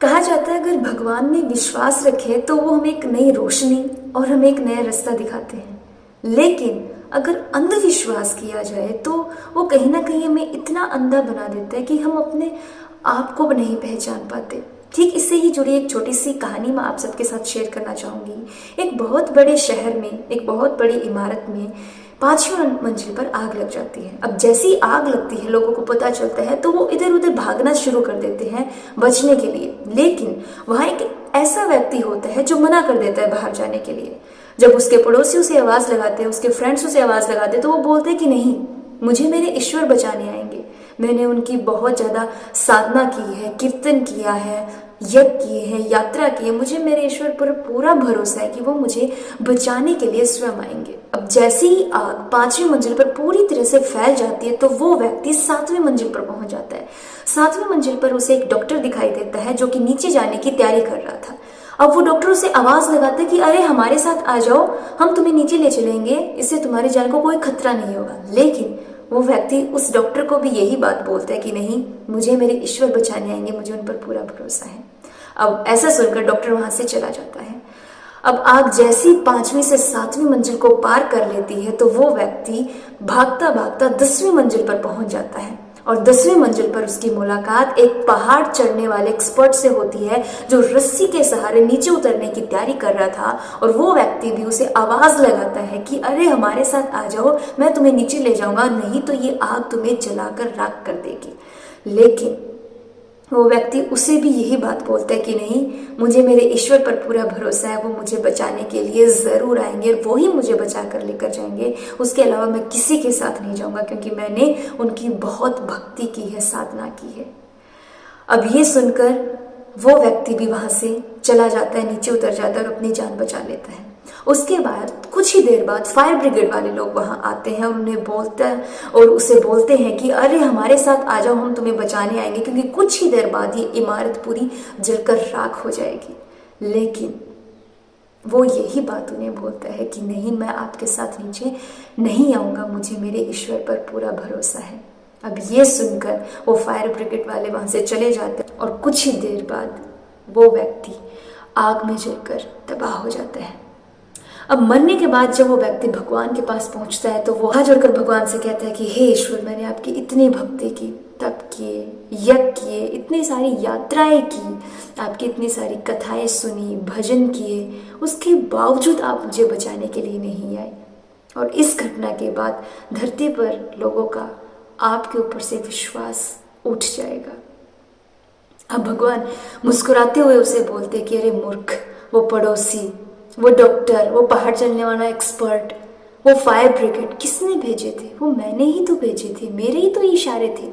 कहा जाता है अगर भगवान में विश्वास रखें तो वो हमें एक नई रोशनी और हमें एक नया रास्ता दिखाते हैं। लेकिन अगर अंधविश्वास किया जाए तो वो कहीं ना कहीं हमें इतना अंधा बना देता है कि हम अपने आप को नहीं पहचान पाते। ठीक इससे ही जुड़ी एक छोटी सी कहानी मैं आप सबके साथ शेयर करना चाहूँगी। एक बहुत बड़े शहर में एक बहुत बड़ी इमारत में 5वीं मंजिल पर आग लग जाती है। अब जैसी आग लगती है लोगों को पता चलता है तो वो इधर उधर भागना शुरू कर देते हैं बचने के लिए। लेकिन वहाँ एक ऐसा व्यक्ति होता है जो मना कर देता है बाहर जाने के लिए। जब उसके पड़ोसी उसे आवाज़ लगाते हैं, उसके फ्रेंड्स उसे आवाज़ लगाते हैं तो वो बोलते हैं कि नहीं, मुझे मेरे ईश्वर बचाने आएंगे। मैंने उनकी बहुत ज़्यादा साधना की है, कीर्तन किया है, यज्ञ किए हैं, यात्रा की है, मुझे मेरे ईश्वर पर पूरा भरोसा है कि वो मुझे बचाने के लिए स्वयं आएंगे। अब जैसे ही आग 5वीं मंजिल पर पूरी तरह से फैल जाती है तो वो व्यक्ति 7वीं मंजिल पर पहुंच जाता है। 7वीं मंजिल पर उसे एक डॉक्टर दिखाई देता है जो कि नीचे जाने की तैयारी कर रहा था। अब वो डॉक्टर उसे आवाज लगाता है कि अरे हमारे साथ आ जाओ, हम तुम्हें नीचे ले चलेंगे, इससे तुम्हारी जान को कोई खतरा नहीं होगा। लेकिन वो व्यक्ति उस डॉक्टर को भी यही बात बोलता है कि नहीं, मुझे मेरे ईश्वर बचाने आएंगे, मुझे उन पर पूरा भरोसा है। अब ऐसा सुनकर डॉक्टर वहां से चला जाता है। अब आग जैसी 5वीं से 7वीं मंजिल को पार कर लेती है तो वो व्यक्ति भागता भागता 10वीं मंजिल पर पहुंच जाता है। और 10वीं मंजिल पर उसकी मुलाकात एक पहाड़ चढ़ने वाले एक्सपर्ट से होती है जो रस्सी के सहारे नीचे उतरने की तैयारी कर रहा था। और वो व्यक्ति भी उसे आवाज लगाता है कि अरे हमारे साथ आ जाओ, मैं तुम्हें नीचे ले जाऊंगा, नहीं तो ये आग तुम्हें जलाकर राख कर देगी। लेकिन वो व्यक्ति उसे भी यही बात बोलता है कि नहीं, मुझे मेरे ईश्वर पर पूरा भरोसा है, वो मुझे बचाने के लिए ज़रूर आएंगे, वो ही मुझे बचा कर लेकर जाएंगे। उसके अलावा मैं किसी के साथ नहीं जाऊंगा क्योंकि मैंने उनकी बहुत भक्ति की है, साधना की है। अब ये सुनकर वो व्यक्ति भी वहां से चला जाता है, नीचे उतर जाता है और अपनी जान बचा लेता है। उसके बाद कुछ ही देर बाद फायर ब्रिगेड वाले लोग वहां आते हैं और उन्हें उसे बोलते हैं कि अरे हमारे साथ आ जाओ, हम तुम्हें बचाने आएंगे, क्योंकि कुछ ही देर बाद ये इमारत पूरी जलकर राख हो जाएगी। लेकिन वो यही बात उन्हें बोलता है कि नहीं, मैं आपके साथ नीचे नहीं आऊंगा, मुझे मेरे ईश्वर पर पूरा भरोसा है। अब ये सुनकर वो फायर ब्रिगेड वाले वहां से चले जाते हैं और कुछ ही देर बाद वो व्यक्ति आग में जलकर तबाह हो जाता है। अब मरने के बाद जब वो व्यक्ति भगवान के पास पहुंचता है तो वो हाथ जोड़कर भगवान से कहता है कि हे ईश्वर, मैंने आपकी इतनी भक्ति की, तप किए, यज्ञ किए, इतनी सारी यात्राएं की, आपकी इतनी सारी कथाएं सुनी, भजन किए, उसके बावजूद आप मुझे बचाने के लिए नहीं आए। और इस घटना के बाद धरती पर लोगों का आपके ऊपर से विश्वास उठ जाएगा। अब भगवान मुस्कुराते हुए उसे बोलते कि अरे मूर्ख, वो पड़ोसी, वो डॉक्टर, वो पहाड़ चढ़ने वाला एक्सपर्ट, वो फायर ब्रिगेड किसने भेजे थे? वो मैंने ही तो भेजे थे, मेरे ही तो इशारे थे।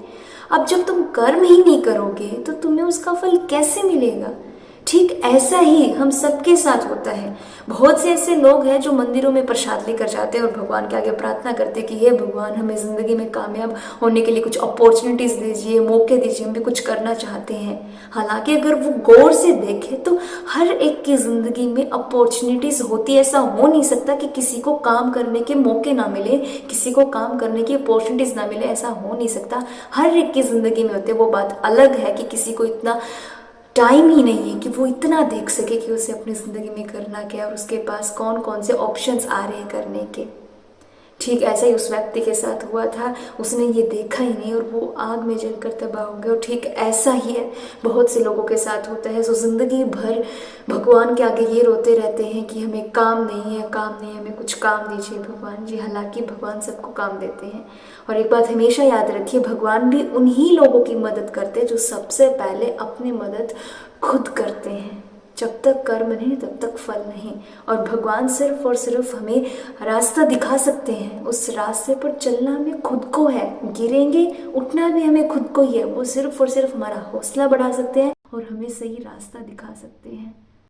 अब जब तुम कर्म ही नहीं करोगे तो तुम्हें उसका फल कैसे मिलेगा? ठीक ऐसा ही हम सबके साथ होता है। बहुत से ऐसे लोग हैं जो मंदिरों में प्रसाद लेकर जाते हैं और भगवान के आगे प्रार्थना करते हैं कि हे भगवान, हमें ज़िंदगी में कामयाब होने के लिए कुछ अपॉर्चुनिटीज़ दीजिए, मौके दीजिए, हम भी कुछ करना चाहते हैं। हालांकि अगर वो गौर से देखें तो हर एक की ज़िंदगी में अपॉर्चुनिटीज़ होती है। ऐसा हो नहीं सकता कि किसी को काम करने के मौके ना मिले, किसी को काम करने की अपॉर्चुनिटीज़ ना मिले, ऐसा हो नहीं सकता। हर एक की ज़िंदगी में होते हैं। वो बात अलग है कि किसी को इतना टाइम ही नहीं है कि वो इतना देख सके कि उसे अपनी ज़िंदगी में करना क्या है और उसके पास कौन कौन से ऑप्शंस आ रहे हैं करने के। ठीक ऐसा ही उस व्यक्ति के साथ हुआ था, उसने ये देखा ही नहीं और वो आग में जलकर तबाह हो गया। और ठीक ऐसा ही है, बहुत से लोगों के साथ होता है जो ज़िंदगी भर भगवान के आगे ये रोते रहते हैं कि हमें काम नहीं है, काम नहीं है, हमें कुछ काम दीजिए भगवान जी। हालांकि भगवान सबको काम देते हैं। और एक बात हमेशा याद रखिए, भगवान भी उन्हीं लोगों की मदद करते हैं जो सबसे पहले अपनी मदद खुद करते हैं। जब तक कर्म नहीं तब तक फल नहीं। और भगवान सिर्फ और सिर्फ हमें रास्ता दिखा सकते हैं, उस रास्ते पर चलना हमें खुद को है, गिरेंगे उठना भी हमें खुद को ही है। वो सिर्फ और सिर्फ हमारा हौसला बढ़ा सकते हैं और हमें सही रास्ता दिखा सकते हैं।